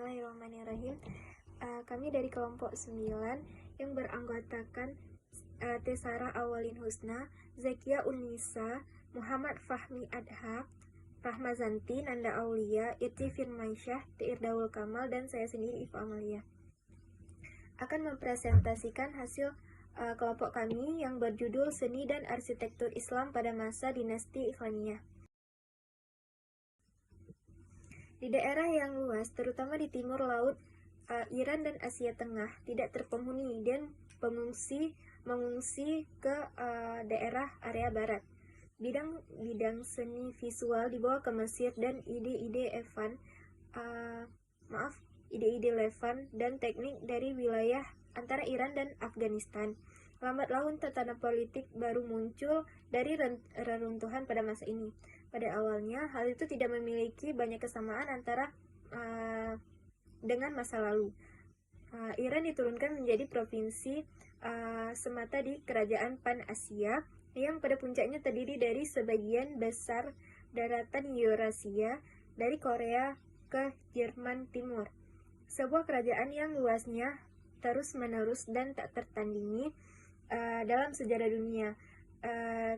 Bismillahirrahmanirrahim. Kami dari kelompok 9 yang beranggotakan Tesara Awalin Husna, Zakia Unisa, Muhammad Fahmi Adhab, Rahmazanti, Nanda Aulia, Irti Firmansyah, Irdaul Kamal, dan saya sendiri Iva Amalia akan mempresentasikan hasil kelompok kami yang berjudul Seni dan Arsitektur Islam pada Masa Dinasti Islamiyah. Di daerah yang luas, terutama di timur laut Iran dan Asia Tengah, tidak terpenghuni dan mengungsi ke daerah area barat. Bidang seni visual dibawa ke Mesir dan ide-ide Levant dan teknik dari wilayah antara Iran dan Afghanistan. Lambat laun tatanan politik baru muncul dari reruntuhan pada masa ini. Pada awalnya, hal itu tidak memiliki banyak kesamaan antara dengan masa lalu. Iran diturunkan menjadi provinsi semata di kerajaan Pan-Asia yang pada puncaknya terdiri dari sebagian besar daratan Eurasia dari Korea ke Jerman Timur. Sebuah kerajaan yang luasnya terus-menerus dan tak tertandingi dalam sejarah dunia.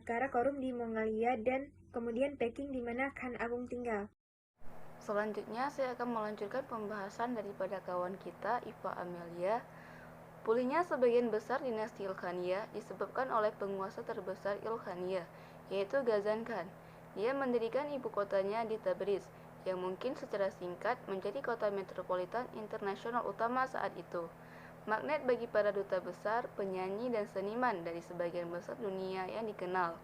Karakorum di Mongolia dan kemudian Peking di mana Khan Agung tinggal. Selanjutnya saya akan melanjutkan pembahasan daripada kawan kita Iva Amelia. Pulihnya sebagian besar dinasti Ilkhaniyah disebabkan oleh penguasa terbesar Ilkhaniyah, yaitu Ghazan Khan. Dia mendirikan ibu kotanya di Tabriz, yang mungkin secara singkat menjadi kota metropolitan internasional utama saat itu. Magnet bagi para duta besar, penyanyi, dan seniman dari sebagian besar dunia yang dikenal,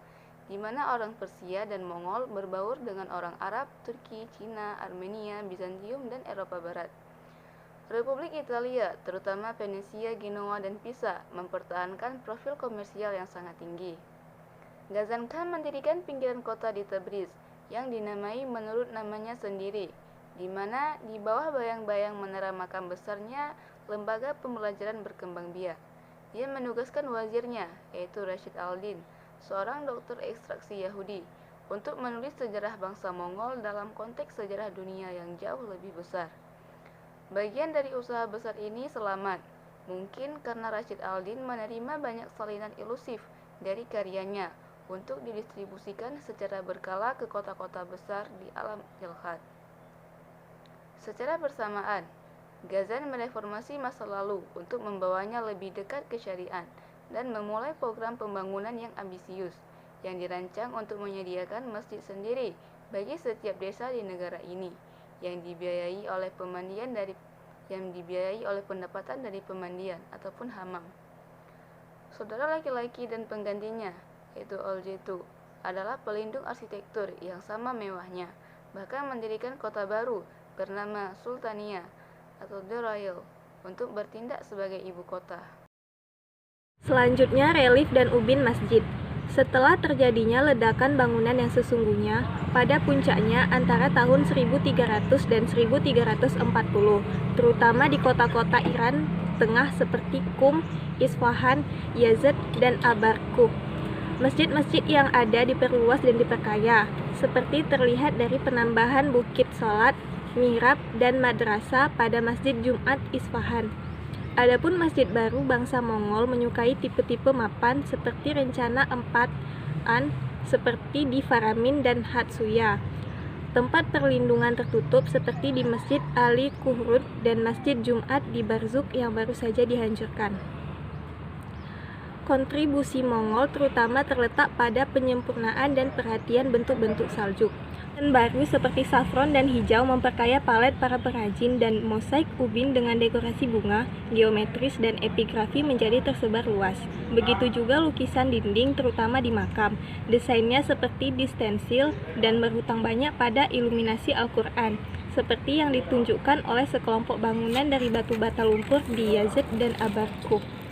di mana orang Persia dan Mongol berbaur dengan orang Arab, Turki, Cina, Armenia, Bizantium, dan Eropa Barat. Republik Italia, terutama Venesia, Genoa, dan Pisa, mempertahankan profil komersial yang sangat tinggi. Ghazan Khan mendirikan pinggiran kota di Tabriz, yang dinamai menurut namanya sendiri, di mana di bawah bayang-bayang menara makam besarnya lembaga pembelajaran berkembang biak. Dia menugaskan wazirnya, yaitu Rashid al-Din, seorang dokter ekstraksi Yahudi, untuk menulis sejarah bangsa Mongol dalam konteks sejarah dunia yang jauh lebih besar. Bagian dari usaha besar ini selamat, mungkin karena Rashid al-Din menerima banyak salinan ilusif dari karyanya untuk didistribusikan secara berkala ke kota-kota besar di alam ilkhat. Secara bersamaan, Ghazan mereformasi masa lalu untuk membawanya lebih dekat ke syariat dan memulai program pembangunan yang ambisius yang dirancang untuk menyediakan masjid sendiri bagi setiap desa di negara ini yang dibiayai oleh pendapatan dari pemandian ataupun hamam. Saudara laki-laki dan penggantinya, yaitu Oljetu, adalah pelindung arsitektur yang sama mewahnya, bahkan mendirikan kota baru bernama Sultania atau The Royal untuk bertindak sebagai ibu kota. Selanjutnya relief dan ubin masjid. Setelah terjadinya ledakan bangunan yang sesungguhnya pada puncaknya antara tahun 1300 dan 1340, terutama di kota-kota Iran Tengah seperti Qum, Isfahan, Yazd, dan Abarkuh. Masjid-masjid yang ada diperluas dan diperkaya, seperti terlihat dari penambahan bukit salat, mihrab, dan madrasah pada Masjid Jumat Isfahan. Adapun masjid baru, bangsa Mongol menyukai tipe-tipe mapan seperti rencana empatan seperti di Faramin dan Hatsuya. Tempat perlindungan tertutup seperti di Masjid Ali Kuhrud dan Masjid Jumat di Barzuk yang baru saja dihancurkan. Kontribusi Mongol terutama terletak pada penyempurnaan dan perhatian bentuk-bentuk salju. Dan baru seperti safron dan hijau memperkaya palet para pengrajin, dan mosaik ubin dengan dekorasi bunga, geometris, dan epigrafi menjadi tersebar luas. Begitu juga lukisan dinding terutama di makam. Desainnya seperti di stensil dan berhutang banyak pada iluminasi Al-Quran, seperti yang ditunjukkan oleh sekelompok bangunan dari batu bata lumpur di Yazd dan Abarkuh.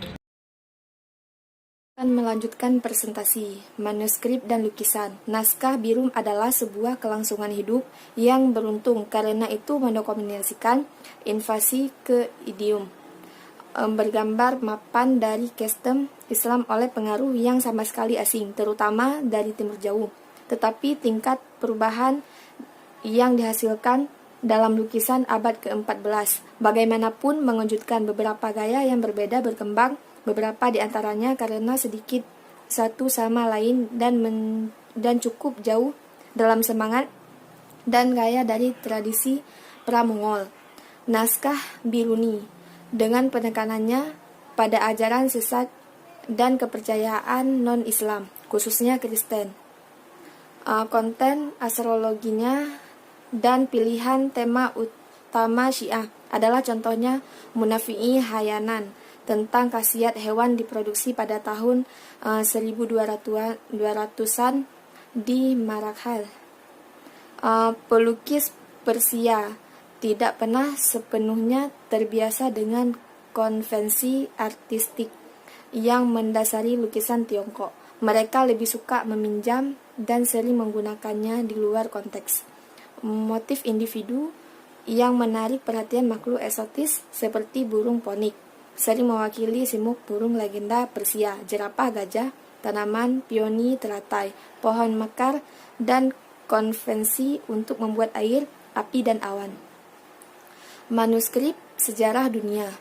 Akan melanjutkan presentasi manuskrip dan lukisan. Naskah Birum adalah sebuah kelangsungan hidup yang beruntung karena itu mendokumentasikan invasi ke idiom, bergambar mapan dari custom Islam oleh pengaruh yang sama sekali asing, terutama dari timur jauh. Tetapi tingkat perubahan yang dihasilkan dalam lukisan abad ke-14. Bagaimanapun mengejutkan, beberapa gaya yang berbeda berkembang, beberapa di antaranya karena sedikit satu sama lain dan cukup jauh dalam semangat dan gaya dari tradisi pra-Mongol. Naskah Biruni dengan penekanannya pada ajaran sesat dan kepercayaan non-Islam, khususnya Kristen. Konten astrologinya dan pilihan tema utama Syiah adalah contohnya Munafi'i Hayanan tentang khasiat hewan diproduksi pada tahun 1200-an di Maraghal. Pelukis Persia tidak pernah sepenuhnya terbiasa dengan konvensi artistik yang mendasari lukisan Tiongkok. Mereka lebih suka meminjam dan sering menggunakannya di luar konteks. Motif individu yang menarik perhatian makhluk eksotis seperti burung ponik sering mewakili simuk burung legenda Persia, jerapah, gajah, tanaman, peony, teratai, pohon mekar, dan konvensi untuk membuat air, api, dan awan. Manuskrip sejarah dunia.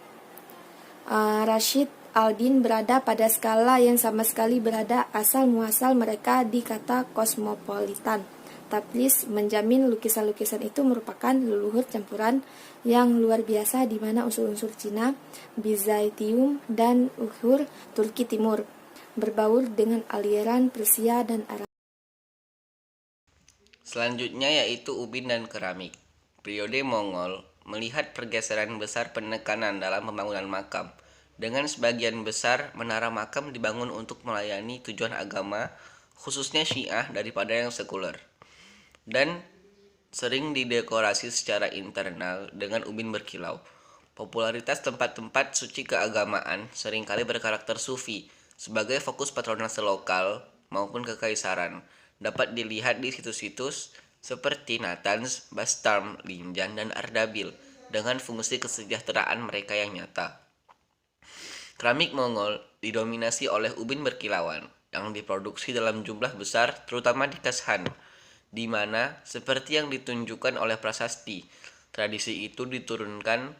Rashid Al-Din berada pada skala yang sama sekali berada asal-muasal mereka di kata kosmopolitan. Tablis menjamin lukisan-lukisan itu merupakan leluhur campuran yang luar biasa di mana unsur-unsur Cina, Bizantium, dan Uyghur Turki Timur berbaur dengan aliran Persia dan Arab. Selanjutnya yaitu ubin dan keramik. Periode Mongol melihat pergeseran besar penekanan dalam pembangunan makam. Dengan sebagian besar menara makam dibangun untuk melayani tujuan agama, khususnya Syiah daripada yang sekuler. Dan sering didekorasi secara internal dengan ubin berkilau. Popularitas tempat-tempat suci keagamaan seringkali berkarakter sufi sebagai fokus patronase lokal maupun kekaisaran. Dapat dilihat di situs-situs seperti Natanz, Bastarm, Linjan, dan Ardabil dengan fungsi kesejahteraan mereka yang nyata. Keramik Mongol didominasi oleh ubin berkilauan yang diproduksi dalam jumlah besar terutama di Kashan, di mana seperti yang ditunjukkan oleh prasasti, tradisi itu diturunkan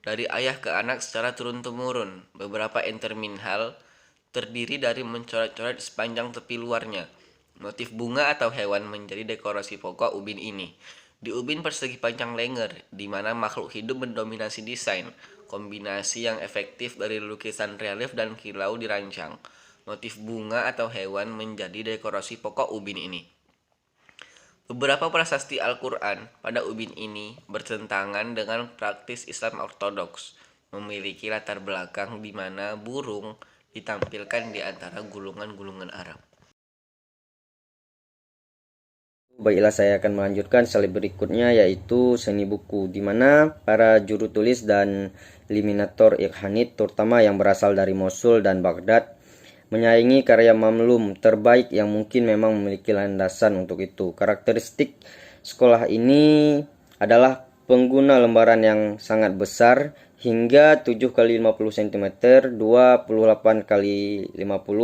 dari ayah ke anak secara turun-temurun. Beberapa interminhal terdiri dari mencoret-coret sepanjang tepi luarnya. Motif bunga atau hewan menjadi dekorasi pokok ubin ini. Di ubin persegi panjang lenger, di mana makhluk hidup mendominasi desain. Kombinasi yang efektif dari lukisan relief dan kilau dirancang. Motif bunga atau hewan menjadi dekorasi pokok ubin ini. Beberapa prasasti Al-Quran pada ubin ini bertentangan dengan praktis Islam Ortodoks, memiliki latar belakang di mana burung ditampilkan di antara gulungan-gulungan Arab. Baiklah, saya akan melanjutkan slide berikutnya, yaitu seni buku, di mana para juru tulis dan eliminator Ilkhanid, terutama yang berasal dari Mosul dan Baghdad, menyaingi karya Mamlum terbaik yang mungkin memang memiliki landasan untuk itu. Karakteristik sekolah ini adalah pengguna lembaran yang sangat besar hingga 7x50 cm, 28x50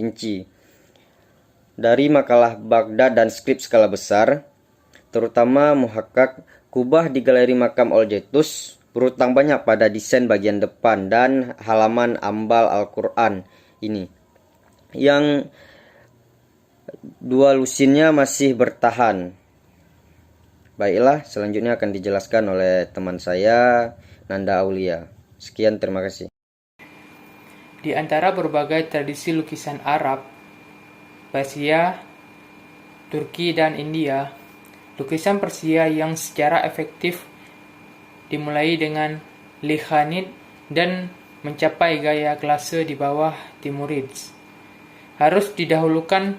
inci. Dari makalah Baghdad dan skrip skala besar, terutama muhakkak, kubah di galeri makam Oljetus berutang banyak pada desain bagian depan dan halaman ambal Al-Quran ini, yang dua lusinnya masih bertahan. Baiklah, selanjutnya akan dijelaskan oleh teman saya, Nanda Aulia. Sekian, terima kasih. Di antara berbagai tradisi lukisan Arab, Persia, Turki, dan India, lukisan Persia yang secara efektif dimulai dengan Ilkhanid dan mencapai gaya klase di bawah Timurids harus didahulukan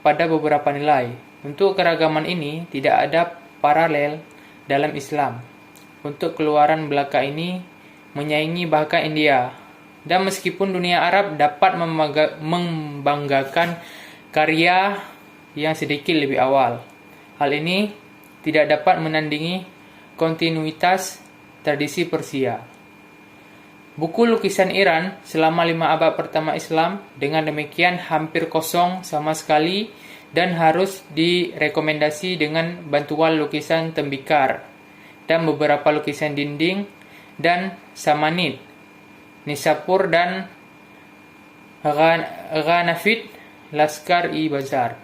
pada beberapa nilai. Untuk keragaman ini tidak ada paralel dalam Islam. Untuk keluaran belaka ini menyaingi bahkan India. Dan meskipun dunia Arab dapat membanggakan karya yang sedikit lebih awal, hal ini tidak dapat menandingi kontinuitas tradisi Persia. Buku lukisan Iran selama 5 abad pertama Islam dengan demikian hampir kosong sama sekali dan harus direkomendasi dengan bantuan lukisan tembikar dan beberapa lukisan dinding dan samanid, Nisapur dan Ghanafid Laskar-i-Bazar,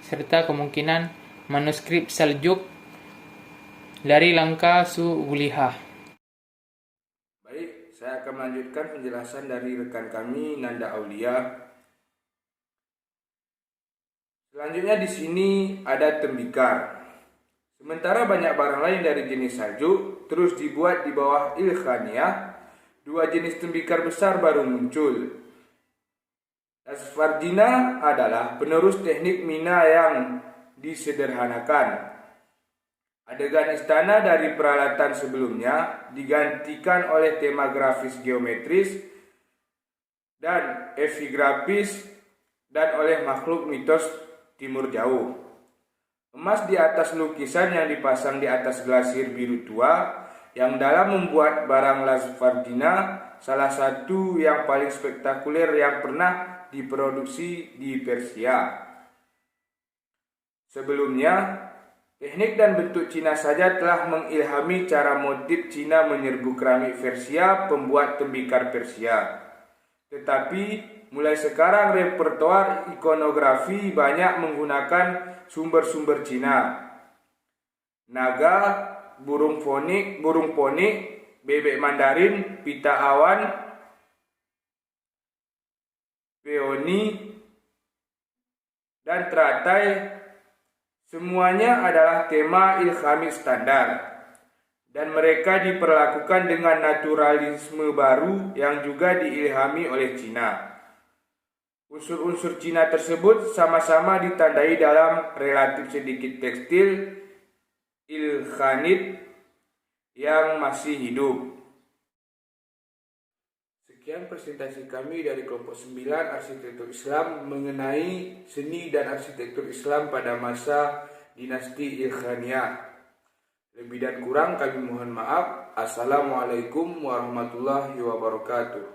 serta kemungkinan manuskrip Saljuk dari Langka Su-Gulihah. Baik, saya akan melanjutkan penjelasan dari rekan kami Nanda Aulia. Selanjutnya di sini ada tembikar. Sementara banyak barang lain dari jenis salju terus dibuat di bawah Ilkhaniyah, dua jenis tembikar besar baru muncul. Lasfardina adalah penerus teknik mina yang disederhanakan. Adegan istana dari peralatan sebelumnya digantikan oleh tema grafis geometris dan epigrafis dan oleh makhluk mitos Timur Jauh. Emas di atas lukisan yang dipasang di atas glasir biru tua yang dalam membuat barang Lasfardina salah satu yang paling spektakuler yang pernah diproduksi di Persia. Sebelumnya, teknik dan bentuk Cina saja telah mengilhami cara motif Cina menyerbu keramik Persia pembuat tembikar Persia. Tetapi mulai sekarang repertoar ikonografi banyak menggunakan sumber-sumber Cina. Naga, burung ponik, bebek Mandarin, pita awan, peoni, dan teratai, semuanya adalah tema ilhami standar, dan mereka diperlakukan dengan naturalisme baru yang juga diilhami oleh Cina. Unsur-unsur Cina tersebut sama-sama ditandai dalam relatif sedikit tekstil Ilkhanid yang masih hidup. Sekian presentasi kami dari kelompok 9 Arsitektur Islam mengenai seni dan arsitektur Islam pada masa dinasti Ilkhaniyah. Lebih dan kurang kami mohon maaf. Assalamualaikum warahmatullahi wabarakatuh.